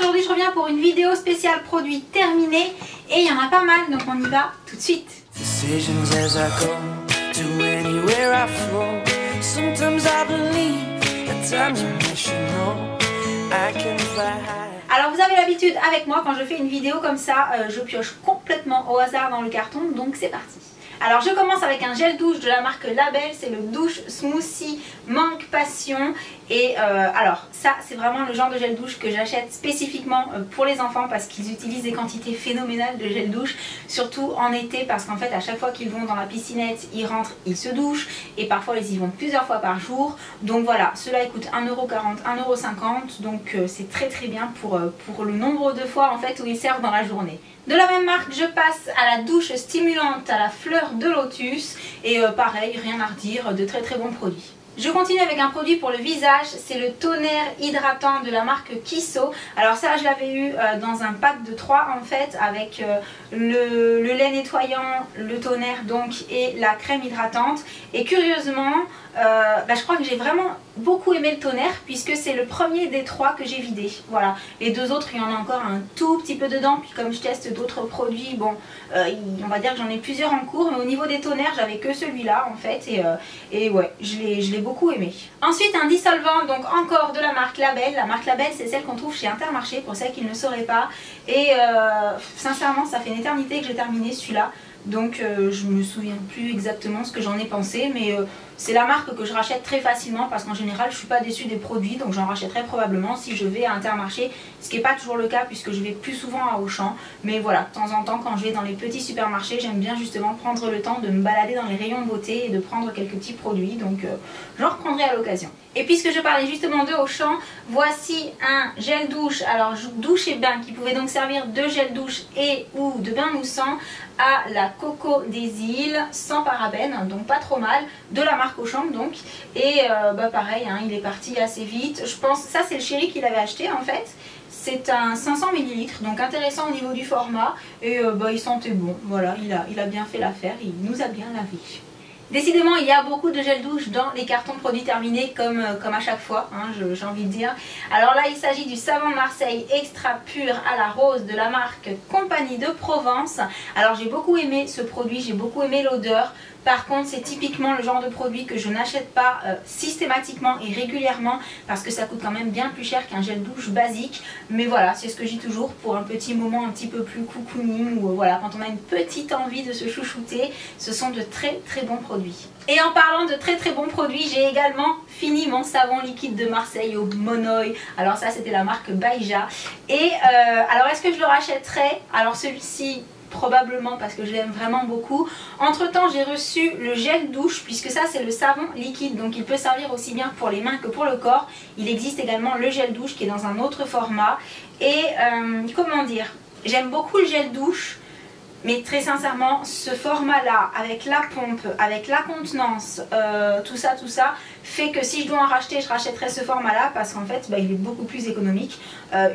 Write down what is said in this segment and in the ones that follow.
aujourd'hui je reviens pour une vidéo spéciale produit terminé et il y en a pas mal donc on y va tout de suite. Alors vous avez l'habitude avec moi quand je fais une vidéo comme ça, je pioche complètement au hasard dans le carton donc c'est parti. Alors je commence avec un gel douche de la marque Label, c'est le Douche Smoothie Manque Passion. Et alors ça c'est vraiment le genre de gel douche que j'achète spécifiquement pour les enfants parce qu'ils utilisent des quantités phénoménales de gel douche, surtout en été parce qu'en fait à chaque fois qu'ils vont dans la piscinette, ils rentrent, ils se douchent et parfois ils y vont plusieurs fois par jour. Donc voilà, cela coûte 1,40 €, 1,50 € donc c'est très très bien pour le nombre de fois en fait où ils servent dans la journée. De la même marque, je passe à la douche stimulante à la fleur de lotus et pareil, rien à redire, de très très bons produits. Je continue avec un produit pour le visage, c'est le tonnerre hydratant de la marque Kisso. Alors ça je l'avais eu dans un pack de 3 en fait avec le lait nettoyant, le tonnerre donc et la crème hydratante. Et curieusement, je crois que j'ai vraiment beaucoup aimé le tonnerre puisque c'est le premier des 3 que j'ai vidé. Voilà, les 2 autres il y en a encore un tout petit peu dedans, puis comme je teste d'autres produits, bon, on va dire que j'en ai plusieurs en cours, mais au niveau des tonnerres j'avais que celui-là en fait et ouais, je l'ai beaucoup aimé. Ensuite un dissolvant, donc encore de la marque Label. La marque Label c'est celle qu'on trouve chez Intermarché pour celles qui ne le sauraient pas et sincèrement ça fait une éternité que j'ai terminé celui-là. Donc je me souviens plus exactement ce que j'en ai pensé, mais c'est la marque que je rachète très facilement parce qu'en général je suis pas déçue des produits, donc j'en rachèterai probablement si je vais à Intermarché, ce qui n'est pas toujours le cas puisque je vais plus souvent à Auchan. Mais voilà, de temps en temps quand je vais dans les petits supermarchés, j'aime bien justement prendre le temps de me balader dans les rayons beauté et de prendre quelques petits produits, donc j'en reprendrai à l'occasion. Et puisque je parlais justement de Auchan, voici un gel douche, alors douche et bain qui pouvait donc servir de gel douche et ou de bain moussant à la coco des îles sans parabènes, donc pas trop mal, de la marque Auchan donc. Et pareil, hein, il est parti assez vite, je pense, ça c'est le chéri qui l'avait acheté en fait. C'est un 500 ml, donc intéressant au niveau du format et il sentait bon, voilà, il a bien fait l'affaire, il nous a bien lavé. Décidément il y a beaucoup de gel douche dans les cartons produits terminés comme à chaque fois, hein, j'ai envie de dire. Alors là il s'agit du savon de Marseille extra pur à la rose de la marque Compagnie de Provence. Alors j'ai beaucoup aimé ce produit, j'ai beaucoup aimé l'odeur. Par contre c'est typiquement le genre de produit que je n'achète pas systématiquement et régulièrement parce que ça coûte quand même bien plus cher qu'un gel douche basique. Mais voilà, c'est ce que je dis toujours, pour un petit moment un petit peu plus cocooning ou voilà, quand on a une petite envie de se chouchouter, ce sont de très très bons produits. Et en parlant de très très bons produits, j'ai également fini mon savon liquide de Marseille au Monoï. Alors ça c'était la marque Baïja. Et alors est-ce que je le rachèterais? Alors celui-ci probablement parce que je l'aime vraiment beaucoup. Entre temps j'ai reçu le gel douche puisque ça c'est le savon liquide donc il peut servir aussi bien pour les mains que pour le corps. Il existe également le gel douche qui est dans un autre format et comment dire, j'aime beaucoup le gel douche. Mais très sincèrement, ce format-là, avec la pompe, avec la contenance, tout ça, fait que si je dois en racheter, je rachèterai ce format-là parce qu'en fait, il est beaucoup plus économique.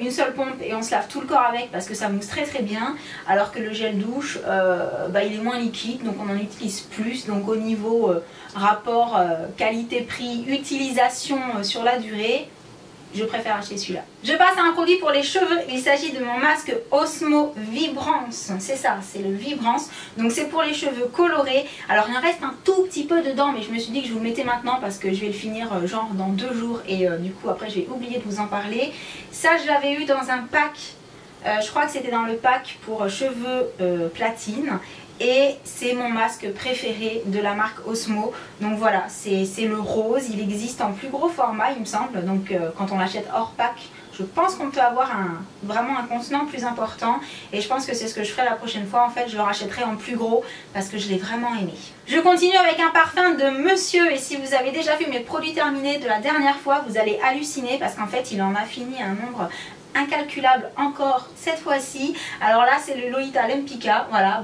Une seule pompe et on se lave tout le corps avec parce que ça mousse très très bien. Alors que le gel douche, il est moins liquide, donc on en utilise plus. Donc au niveau rapport qualité-prix, utilisation sur la durée, je préfère acheter celui-là. Je passe à un produit pour les cheveux. Il s'agit de mon masque Osmo Vibrance. C'est ça, c'est le Vibrance. Donc c'est pour les cheveux colorés. Alors il en reste un tout petit peu dedans, mais je me suis dit que je vous le mettais maintenant parce que je vais le finir genre dans 2 jours et du coup après je vais oublier de vous en parler. Ça je l'avais eu dans un pack. Je crois que c'était dans le pack pour cheveux platine. Et c'est mon masque préféré de la marque Osmo. Donc voilà, c'est le rose, il existe en plus gros format il me semble. Donc quand on l'achète hors pack, je pense qu'on peut avoir vraiment un contenant plus important. Et je pense que c'est ce que je ferai la prochaine fois. En fait je le rachèterai en plus gros parce que je l'ai vraiment aimé. Je continue avec un parfum de Monsieur. Et si vous avez déjà vu mes produits terminés de la dernière fois, vous allez halluciner parce qu'en fait il en a fini un nombre incalculable encore cette fois-ci. Alors là c'est le Lolita Lempicka, voilà,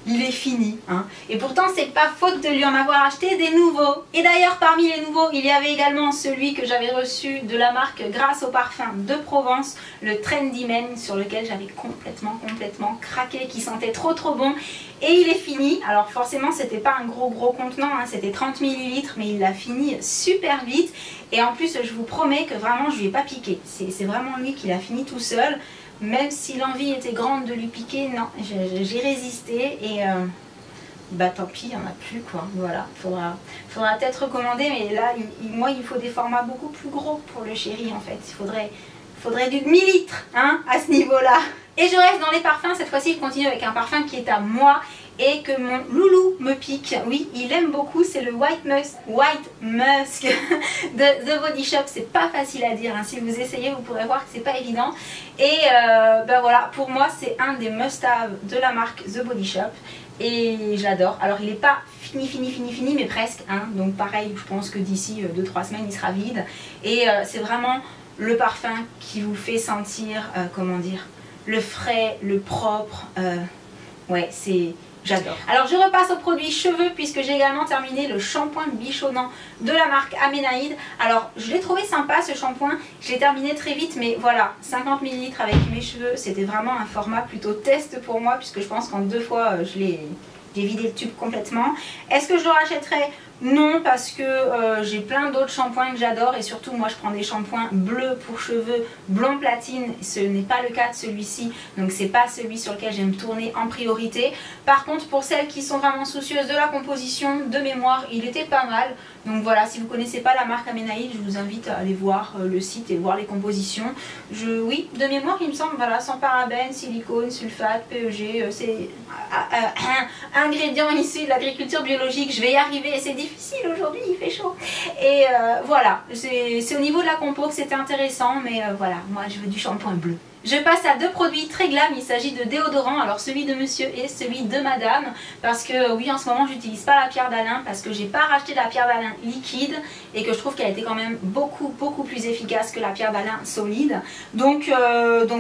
il est fini, hein. Et pourtant c'est pas faute de lui en avoir acheté des nouveaux. Et d'ailleurs parmi les nouveaux, il y avait également celui que j'avais reçu de la marque grâce au parfum de Provence, le Trendy Men, sur lequel j'avais complètement craqué, qui sentait trop bon. Et il est fini. Alors forcément c'était pas un gros contenant, hein, c'était 30 ml, mais il l'a fini super vite. Et en plus je vous promets que vraiment je lui ai pas piqué, c'est vraiment lui qui l'a fini tout seul. Même si l'envie était grande de lui piquer, non, j'ai résisté et bah tant pis, il n'y en a plus quoi. Voilà, faudra peut-être recommander, mais là, moi il faut des formats beaucoup plus gros pour le chéri en fait. Il faudrait du demi-litre hein, à ce niveau-là. Et je reste dans les parfums, cette fois-ci je continue avec un parfum qui est à moi et que mon loulou me pique. Oui, il aime beaucoup, c'est le White Musk de The Body Shop. C'est pas facile à dire, hein. Si vous essayez vous pourrez voir que c'est pas évident. Et ben voilà, pour moi c'est un des must-have de la marque The Body Shop et je l'adore. Alors il n'est pas fini mais presque, hein. Donc pareil, je pense que d'ici 2-3 semaines il sera vide. Et c'est vraiment le parfum qui vous fait sentir, comment dire, le frais, le propre, ouais c'est... J'adore. Alors je repasse aux produits cheveux puisque j'ai également terminé le shampoing bichonnant de la marque Amenaïd. Alors je l'ai trouvé sympa ce shampoing, je l'ai terminé très vite mais voilà, 50 ml avec mes cheveux, c'était vraiment un format plutôt test pour moi puisque je pense qu'en 2 fois j'ai vidé le tube complètement. Est-ce que je le rachèterai? Non, parce que j'ai plein d'autres shampoings que j'adore et surtout moi je prends des shampoings bleus pour cheveux, blond platine, ce n'est pas le cas de celui-ci, donc c'est pas celui sur lequel j'aime tourner en priorité. Par contre pour celles qui sont vraiment soucieuses de la composition, de mémoire, il était pas mal. Donc voilà, si vous ne connaissez pas la marque Amenaïd, je vous invite à aller voir le site et voir les compositions. Oui, de mémoire il me semble, voilà, sans parabènes, silicone, sulfate, PEG, c'est ingrédients issus de l'agriculture biologique. Je vais y arriver et c'est difficile aujourd'hui, il fait chaud. Et voilà, c'est au niveau de la compo que c'était intéressant, mais voilà, moi je veux du shampoing bleu. Je passe à 2 produits très glam, il s'agit de déodorants, alors celui de monsieur et celui de madame, parce que oui en ce moment j'utilise pas la Pierre d'Alain parce que j'ai pas racheté la Pierre d'Alain liquide et que je trouve qu'elle était quand même beaucoup plus efficace que la Pierre d'Alain solide. Donc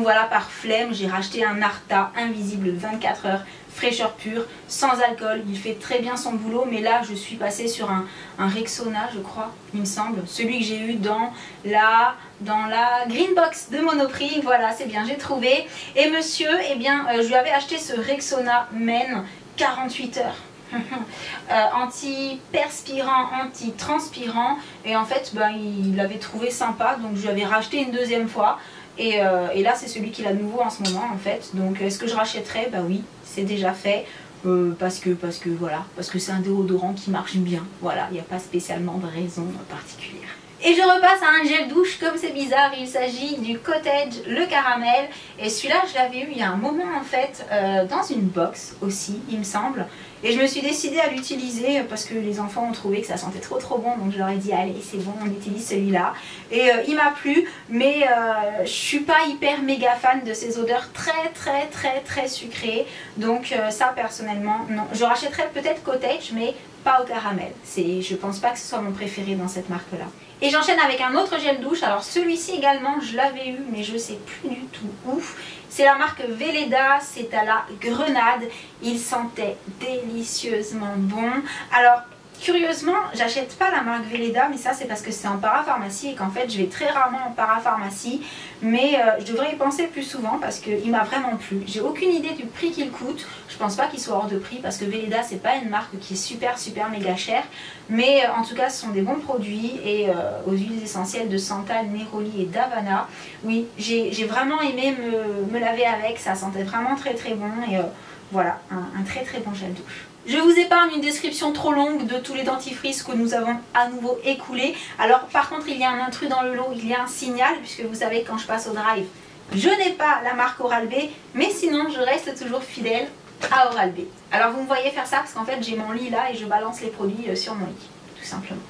voilà, par flemme j'ai racheté un Arta invisible 24 heures, fraîcheur pure, sans alcool, il fait très bien son boulot, mais là je suis passée sur un Rexona je crois, il me semble, celui que j'ai eu dans la Green Box de Monoprix, voilà c'est bien, j'ai trouvé. Et monsieur, eh bien je lui avais acheté ce Rexona Men 48 heures. Anti-perspirant, anti-transpirant, et en fait ben, il l'avait trouvé sympa, donc je lui avais racheté une 2e fois. Et là c'est celui qu'il a de nouveau en ce moment en fait. Donc est-ce que je rachèterai? Bah oui, c'est déjà fait. Parce que c'est un déodorant qui marche bien. Voilà, il n'y a pas spécialement de raison particulière. Et je repasse à un gel douche, comme c'est bizarre, il s'agit du Cottage le caramel. Et celui-là je l'avais eu il y a un moment en fait, dans une box aussi il me semble. Et je me suis décidée à l'utiliser parce que les enfants ont trouvé que ça sentait trop bon. Donc je leur ai dit allez c'est bon, on utilise celui-là. Et il m'a plu, mais je suis pas hyper méga fan de ces odeurs très sucrées. Donc ça personnellement non. Je rachèterais peut-être Cottage mais pas au caramel. Je pense pas que ce soit mon préféré dans cette marque là. Et j'enchaîne avec un autre gel douche. Alors celui-ci également je l'avais eu mais je sais plus du tout où. C'est la marque Velleda, c'est à la grenade. Il sentait délicieusement bon. Alors curieusement, j'achète pas la marque Velleda, mais ça c'est parce que c'est en parapharmacie et qu'en fait je vais très rarement en parapharmacie. Mais je devrais y penser plus souvent parce qu'il m'a vraiment plu. J'ai aucune idée du prix qu'il coûte. Je pense pas qu'il soit hors de prix parce que Velleda c'est pas une marque qui est super méga chère. Mais en tout cas ce sont des bons produits et aux huiles essentielles de santal, néroli et d'Havana. Oui, j'ai vraiment aimé me laver avec, ça sentait vraiment très bon et voilà, un très bon gel douche. Je vous épargne une description trop longue de tous les dentifrices que nous avons à nouveau écoulés. Alors par contre il y a un intrus dans le lot, il y a un signal puisque vous savez quand je passe au drive, je n'ai pas la marque Oral-B, mais sinon je reste toujours fidèle à Oral-B. Alors vous me voyez faire ça parce qu'en fait j'ai mon lit là et je balance les produits sur mon lit, tout simplement.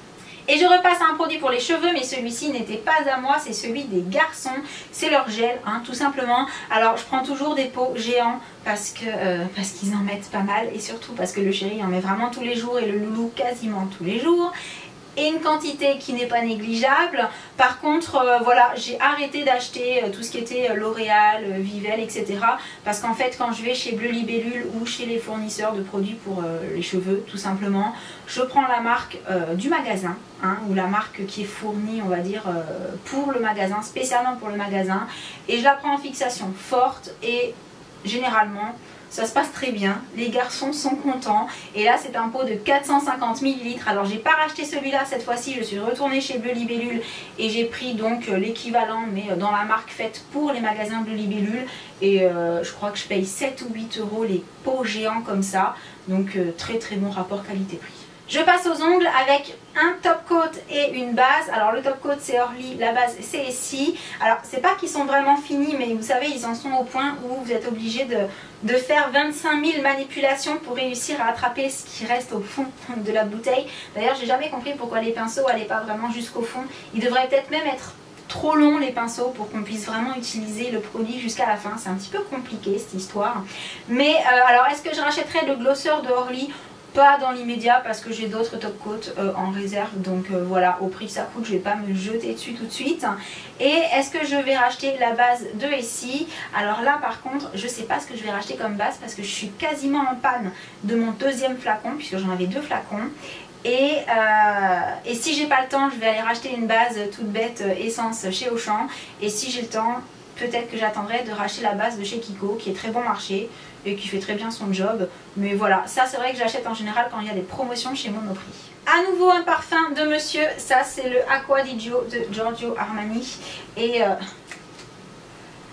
Et je repasse à un produit pour les cheveux, mais celui-ci n'était pas à moi, c'est celui des garçons. C'est leur gel, hein, tout simplement. Alors je prends toujours des pots géants parce qu'ils en mettent pas mal. Et surtout parce que le chéri en met vraiment tous les jours et le loulou quasiment tous les jours. et une quantité qui n'est pas négligeable. Par contre, voilà, j'ai arrêté d'acheter tout ce qui était L'Oréal, Vivelle, etc. Parce qu'en fait, quand je vais chez Bleu Libellule ou chez les fournisseurs de produits pour les cheveux, tout simplement, je prends la marque du magasin, hein, ou la marque qui est fournie, on va dire, pour le magasin, spécialement pour le magasin, et je la prends en fixation forte et généralement ça se passe très bien, les garçons sont contents. Et là c'est un pot de 450 ml. Alors j'ai pas racheté celui-là cette fois-ci, je suis retournée chez Bleu Libellule et j'ai pris donc l'équivalent mais dans la marque faite pour les magasins Bleu Libellule. Et je crois que je paye 7 ou 8 euros les pots géants comme ça. Donc très très bon rapport qualité-prix. Je passe aux ongles avec un top coat et une base. Alors le top coat c'est Orly, la base c'est Essie. Alors c'est pas qu'ils sont vraiment finis, mais vous savez ils en sont au point où vous êtes obligé de faire 25 000 manipulations pour réussir à attraper ce qui reste au fond de la bouteille. D'ailleurs j'ai jamais compris pourquoi les pinceaux n'allaient pas vraiment jusqu'au fond. Ils devraient peut-être même être trop longs les pinceaux pour qu'on puisse vraiment utiliser le produit jusqu'à la fin. C'est un petit peu compliqué cette histoire. Mais alors est-ce que je rachèterai le glosseur de Orly ? Pas dans l'immédiat parce que j'ai d'autres top coats en réserve, donc voilà, au prix que ça coûte je vais pas me jeter dessus tout de suite. Et est-ce que je vais racheter la base de Essie? Alors là par contre je sais pas ce que je vais racheter comme base parce que je suis quasiment en panne de mon deuxième flacon puisque j'en avais 2 flacons. Et si j'ai pas le temps je vais aller racheter une base toute bête essence chez Auchan, et si j'ai le temps peut-être que j'attendrai de racheter la base de chez Kiko qui est très bon marché et qui fait très bien son job. Mais voilà, ça c'est vrai que j'achète en général quand il y a des promotions chez Monoprix. À nouveau un parfum de monsieur, ça c'est le Acqua di Gio de Giorgio Armani. Et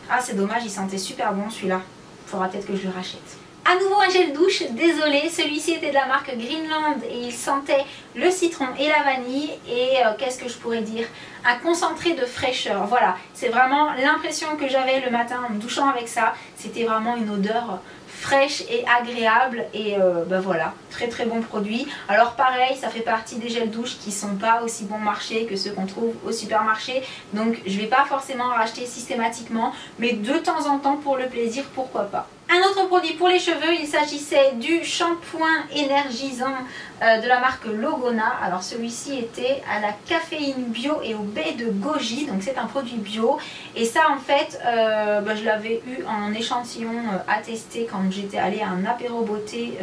ah c'est dommage, il sentait super bon celui-là. Faudra peut-être que je le rachète. À nouveau un gel douche, désolé, celui-ci était de la marque Greenland et il sentait le citron et la vanille et qu'est-ce que je pourrais dire, un concentré de fraîcheur. Voilà, c'est vraiment l'impression que j'avais le matin en me douchant avec ça, c'était vraiment une odeur fraîche et agréable et ben voilà, très très bon produit. Alors pareil, ça fait partie des gels douche qui sont pas aussi bon marché que ceux qu'on trouve au supermarché, donc je vais pas forcément en racheter systématiquement, mais de temps en temps pour le plaisir, pourquoi pas. Un autre produit pour les cheveux, il s'agissait du shampoing énergisant de la marque Logona. Alors celui-ci était à la caféine bio et au baie de goji, donc c'est un produit bio. Et ça en fait, je l'avais eu en échantillon à tester quand j'étais allée à un apéro beauté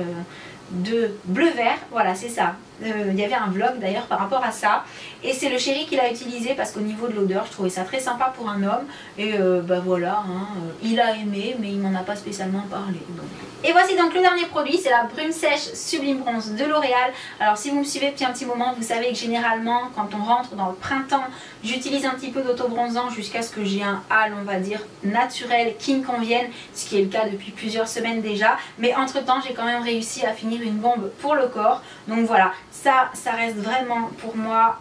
de bleu vert, voilà c'est ça. Il y avait un vlog d'ailleurs par rapport à ça et c'est le chéri qui l'a utilisé parce qu'au niveau de l'odeur je trouvais ça très sympa pour un homme et voilà, hein, il a aimé mais il m'en a pas spécialement parlé donc. Et voici donc le dernier produit, c'est la brume sèche Sublime Bronze de L'Oréal. Alors si vous me suivez depuis un petit moment, vous savez que généralement quand on rentre dans le printemps, j'utilise un petit peu d'autobronzant jusqu'à ce que j'ai un hâle, on va dire, naturel qui me convienne, ce qui est le cas depuis plusieurs semaines déjà. Mais entre temps, j'ai quand même réussi à finir une bombe pour le corps. Donc voilà, ça reste vraiment pour moi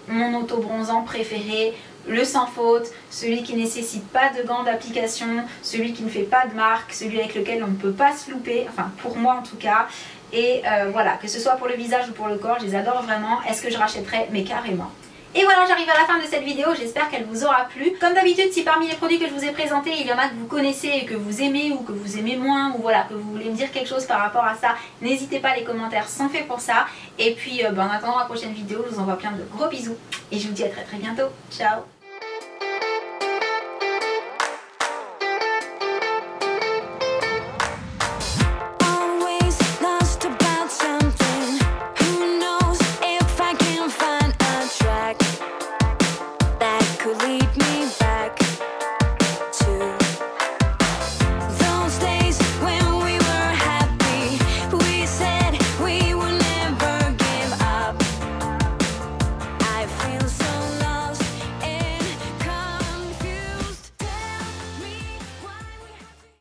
mon autobronzant préféré. Le sans faute, celui qui ne nécessite pas de gants d'application, celui qui ne fait pas de marque, celui avec lequel on ne peut pas se louper, enfin pour moi en tout cas. Et voilà, que ce soit pour le visage ou pour le corps, je les adore vraiment. Est-ce que je rachèterais? Mais carrément. Et voilà, j'arrive à la fin de cette vidéo, j'espère qu'elle vous aura plu. Comme d'habitude, si parmi les produits que je vous ai présentés, il y en a que vous connaissez et que vous aimez ou que vous aimez moins, ou voilà, que vous voulez me dire quelque chose par rapport à ça, n'hésitez pas, les commentaires sont faits pour ça. Et puis en attendant la prochaine vidéo, je vous envoie plein de gros bisous et je vous dis à très très bientôt. Ciao!